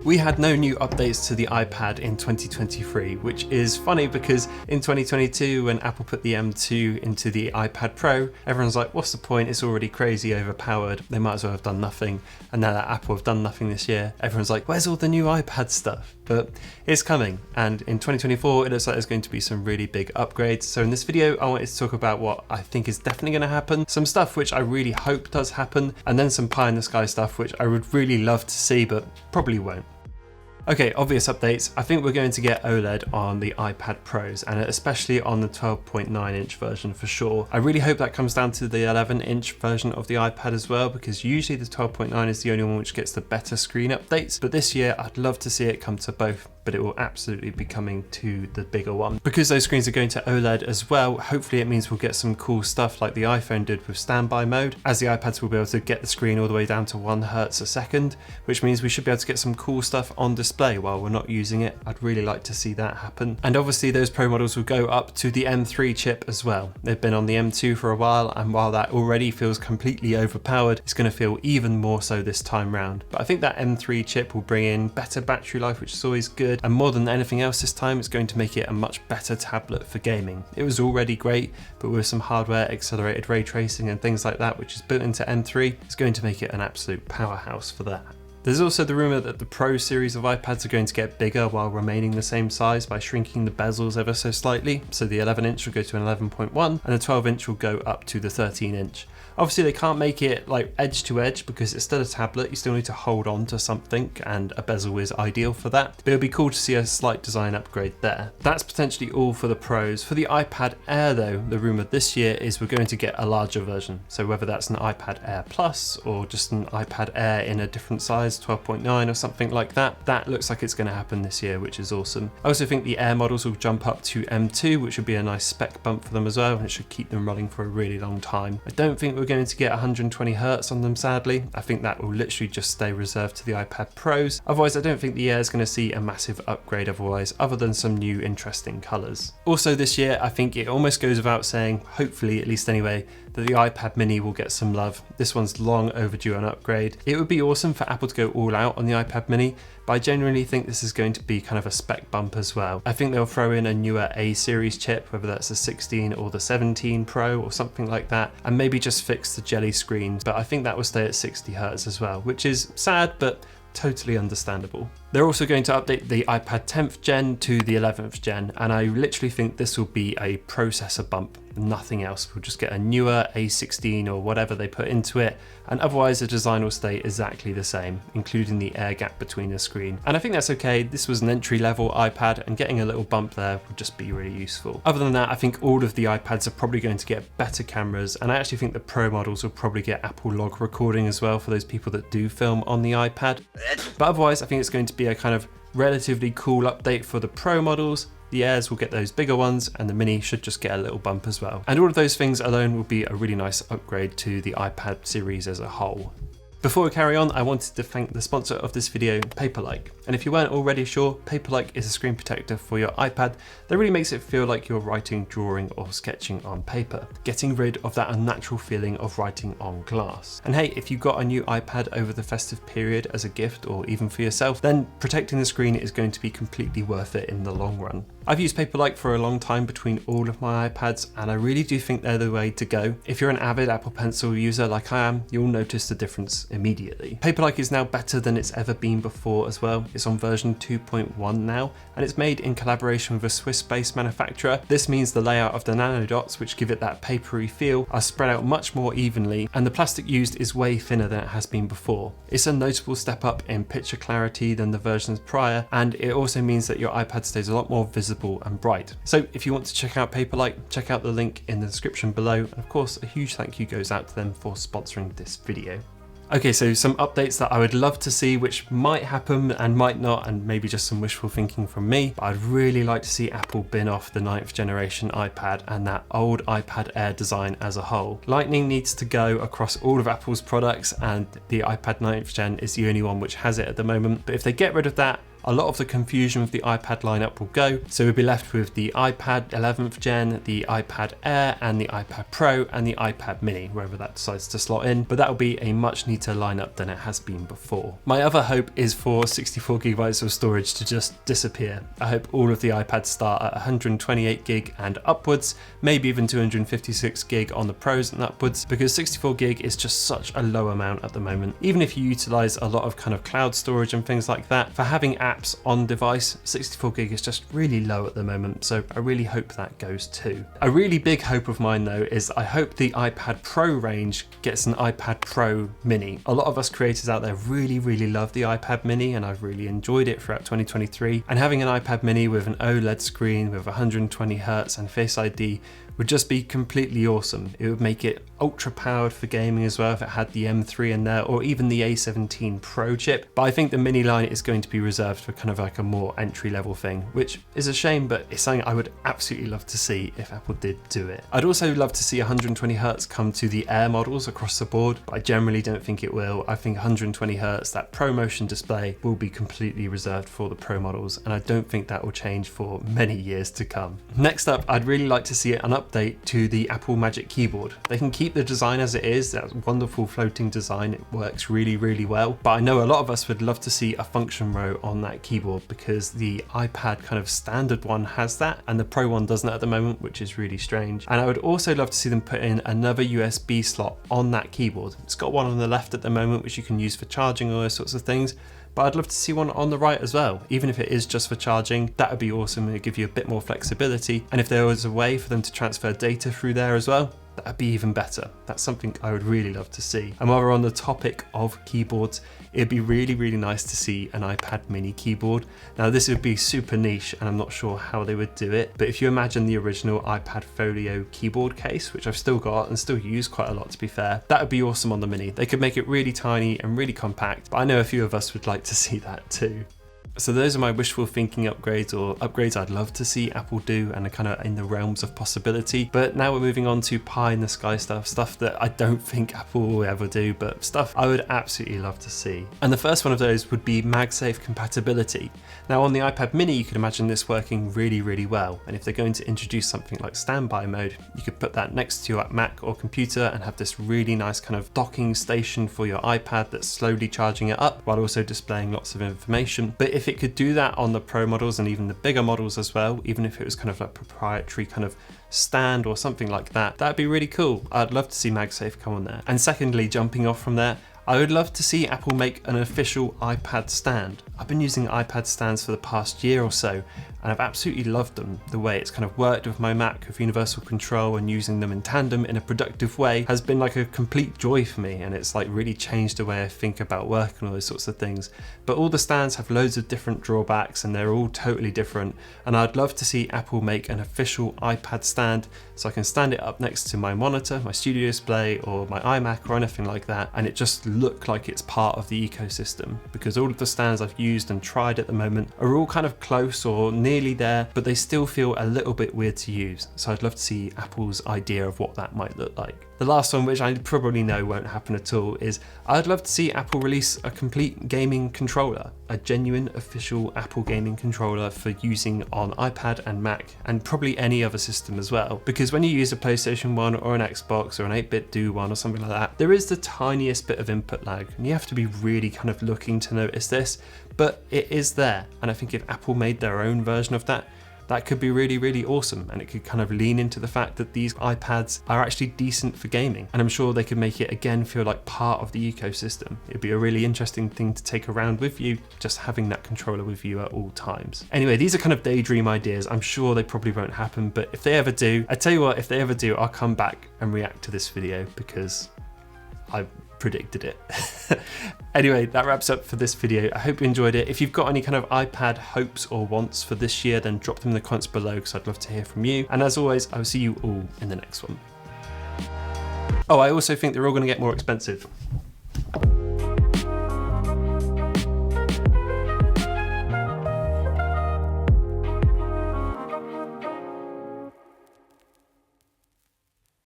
We had no new updates to the iPad in 2023, which is funny because in 2022 when Apple put the M2 into the iPad Pro, everyone's like, what's the point? It's already crazy overpowered. They might as well have done nothing. And now that Apple have done nothing this year, everyone's like, where's all the new iPad stuff? But it's coming. And in 2024, it looks like there's going to be some really big upgrades. So in this video, I wanted to talk about what I think is definitely going to happen, some stuff which I really hope does happen, and then some pie in the sky stuff which I would really love to see, but probably won't. Okay, obvious updates. I think we're going to get OLED on the iPad Pros, and especially on the 12.9 inch version for sure. I really hope that comes down to the 11 inch version of the iPad as well, because usually the 12.9 is the only one which gets the better screen updates. But this year, I'd love to see it come to both, but it will absolutely be coming to the bigger one. Because those screens are going to OLED as well, hopefully it means we'll get some cool stuff like the iPhone did with standby mode, as the iPads will be able to get the screen all the way down to 1 Hz a second, which means we should be able to get some cool stuff on display while we're not using it. I'd really like to see that happen. And obviously those Pro models will go up to the M3 chip as well. They've been on the M2 for a while, and while that already feels completely overpowered, it's going to feel even more so this time round. But I think that M3 chip will bring in better battery life, which is always good, and more than anything else this time, it's going to make it a much better tablet for gaming. It was already great, but with some hardware accelerated ray tracing and things like that, which is built into M3, it's going to make it an absolute powerhouse for that. There's also the rumour that the Pro series of iPads are going to get bigger while remaining the same size by shrinking the bezels ever so slightly. So the 11 inch will go to an 11.1 and the 12 inch will go up to the 13 inch. Obviously they can't make it like edge to edge because it's still a tablet, you still need to hold on to something, and a bezel is ideal for that. But it'll be cool to see a slight design upgrade there. That's potentially all for the Pros. For the iPad Air though, the rumour this year is we're going to get a larger version. So whether that's an iPad Air Plus or just an iPad Air in a different size, 12.9 or something like that, that looks like it's going to happen this year, which is awesome. I also think the Air models will jump up to M2, which would be a nice spec bump for them as well, and it should keep them running for a really long time. I don't think we're going to get 120 Hz on them, sadly. I think that will literally just stay reserved to the iPad Pros. Otherwise, I don't think the Air is going to see a massive upgrade otherwise, other than some new interesting colours. Also this year, I think it almost goes without saying, hopefully at least anyway, that the iPad mini will get some love. This one's long overdue an upgrade. It would be awesome for Apple to go all out on the iPad mini, but I genuinely think this is going to be kind of a spec bump as well. I think they'll throw in a newer A series chip, whether that's the 16 or the 17 Pro or something like that, and maybe just fix the jelly screens, but I think that will stay at 60 Hz as well, which is sad, but totally understandable. They're also going to update the iPad 10th gen to the 11th gen, and I literally think this will be a processor bump, nothing else. We'll just get a newer A16 or whatever they put into it, and otherwise the design will stay exactly the same, including the air gap between the screen. And I think that's okay. This was an entry-level iPad, and getting a little bump there would just be really useful. Other than that, I think all of the iPads are probably going to get better cameras, and I actually think the Pro models will probably get Apple log recording as well for those people that do film on the iPad. But otherwise, I think it's going to be a kind of relatively cool update for the Pro models. The Airs will get those bigger ones, and the Mini should just get a little bump as well. And all of those things alone will be a really nice upgrade to the iPad series as a whole. Before we carry on, I wanted to thank the sponsor of this video, Paperlike. And if you weren't already sure, Paperlike is a screen protector for your iPad that really makes it feel like you're writing, drawing, or sketching on paper, getting rid of that unnatural feeling of writing on glass. And hey, if you got a new iPad over the festive period as a gift or even for yourself, then protecting the screen is going to be completely worth it in the long run. I've used Paperlike for a long time between all of my iPads, and I really do think they're the way to go. If you're an avid Apple Pencil user like I am, you'll notice the difference immediately. Paperlike is now better than it's ever been before as well. It's on version 2.1 now, and it's made in collaboration with a Swiss-based manufacturer. This means the layout of the nano dots, which give it that papery feel, are spread out much more evenly, and the plastic used is way thinner than it has been before. It's a notable step up in picture clarity than the versions prior, and it also means that your iPad stays a lot more visible and bright. So if you want to check out Paperlike, check out the link in the description below, and of course a huge thank you goes out to them for sponsoring this video. Okay, so some updates that I would love to see, which might happen and might not, and maybe just some wishful thinking from me, but I'd really like to see Apple bin off the 9th generation iPad and that old iPad Air design as a whole. Lightning needs to go across all of Apple's products, and the iPad 9th gen is the only one which has it at the moment, but if they get rid of that, a lot of the confusion with the iPad lineup will go. So we'll be left with the iPad 11th gen, the iPad Air and the iPad Pro and the iPad mini, wherever that decides to slot in, but that will be a much neater lineup than it has been before. My other hope is for 64GB of storage to just disappear. I hope all of the iPads start at 128GB and upwards, maybe even 256GB on the Pros and upwards, because 64GB is just such a low amount at the moment. Even if you utilize a lot of kind of cloud storage and things like that, for having apps on device, 64GB is just really low at the moment, so I really hope that goes too. A really big hope of mine though is I hope the iPad Pro range gets an iPad Pro mini. A lot of us creators out there really love the iPad mini, and I've really enjoyed it throughout 2023, and having an iPad mini with an OLED screen with 120Hz and Face ID would just be completely awesome. It would make it ultra powered for gaming as well if it had the M3 in there, or even the A17 Pro chip. But I think the mini line is going to be reserved for kind of like a more entry level thing, which is a shame, but it's something I would absolutely love to see if Apple did do it. I'd also love to see 120Hz come to the Air models across the board, but I generally don't think it will. I think 120Hz, that ProMotion display, will be completely reserved for the Pro models, and I don't think that will change for many years to come. Next up, I'd really like to see an update to the Apple Magic Keyboard. They can keep the design as it is, that wonderful floating design, it works really well, but I know a lot of us would love to see a function row on that keyboard, because the iPad kind of standard one has that and the Pro one doesn't at the moment, which is really strange. And I would also love to see them put in another USB slot on that keyboard. It's got one on the left at the moment which you can use for charging or those sorts of things, but I'd love to see one on the right as well. Even if it is just for charging, that would be awesome. It would give you a bit more flexibility. And if there was a way for them to transfer data through there as well, that'd be even better. That's something I would really love to see. And while we're on the topic of keyboards, it'd be really nice to see an iPad mini keyboard. Now this would be super niche and I'm not sure how they would do it, but if you imagine the original iPad Folio keyboard case, which I've still got and still use quite a lot to be fair, that would be awesome on the mini. They could make it really tiny and really compact, but I know a few of us would like to see that too. So those are my wishful thinking upgrades, or upgrades I'd love to see Apple do and are kind of in the realms of possibility. But now we're moving on to pie in the sky stuff that I don't think Apple will ever do, but stuff I would absolutely love to see. And the first one of those would be MagSafe compatibility. Now on the iPad mini, you can imagine this working really well. And if they're going to introduce something like standby mode, you could put that next to your Mac or computer and have this really nice kind of docking station for your iPad that's slowly charging it up while also displaying lots of information. But if it could do that on the Pro models and even the bigger models as well, even if it was kind of like proprietary kind of stand or something like that, that'd be really cool. I'd love to see MagSafe come on there. And secondly, jumping off from there, I would love to see Apple make an official iPad stand. I've been using iPad stands for the past year or so, and I've absolutely loved them. The way it's kind of worked with my Mac with universal control and using them in tandem in a productive way has been like a complete joy for me, and it's like really changed the way I think about work and all those sorts of things. But all the stands have loads of different drawbacks and they're all totally different, and I'd love to see Apple make an official iPad stand so I can stand it up next to my monitor, my studio display or my iMac or anything like that, and it just look like it's part of the ecosystem, because all of the stands I've used and tried at the moment are all kind of close or nearly there, but they still feel a little bit weird to use. So I'd love to see Apple's idea of what that might look like. The last one, which I probably know won't happen at all, is I'd love to see Apple release a complete gaming controller, a genuine official Apple gaming controller for using on iPad and Mac and probably any other system as well. Because when you use a PlayStation 1 or an Xbox or an 8-bit Do one or something like that, there is the tiniest bit of input lag, and you have to be really kind of looking to notice this, but it is there. And I think if Apple made their own version of that, that could be really awesome, and it could kind of lean into the fact that these iPads are actually decent for gaming, and I'm sure they could make it again feel like part of the ecosystem. It'd be a really interesting thing to take around with you, just having that controller with you at all times. Anyway, these are kind of daydream ideas. I'm sure they probably won't happen, but if they ever do, I tell you what, if they ever do, I'll come back and react to this video because I predicted it. Anyway, that wraps up for this video. I hope you enjoyed it. If you've got any kind of iPad hopes or wants for this year, then drop them in the comments below because I'd love to hear from you. And as always, I will see you all in the next one. Oh, I also think they're all going to get more expensive.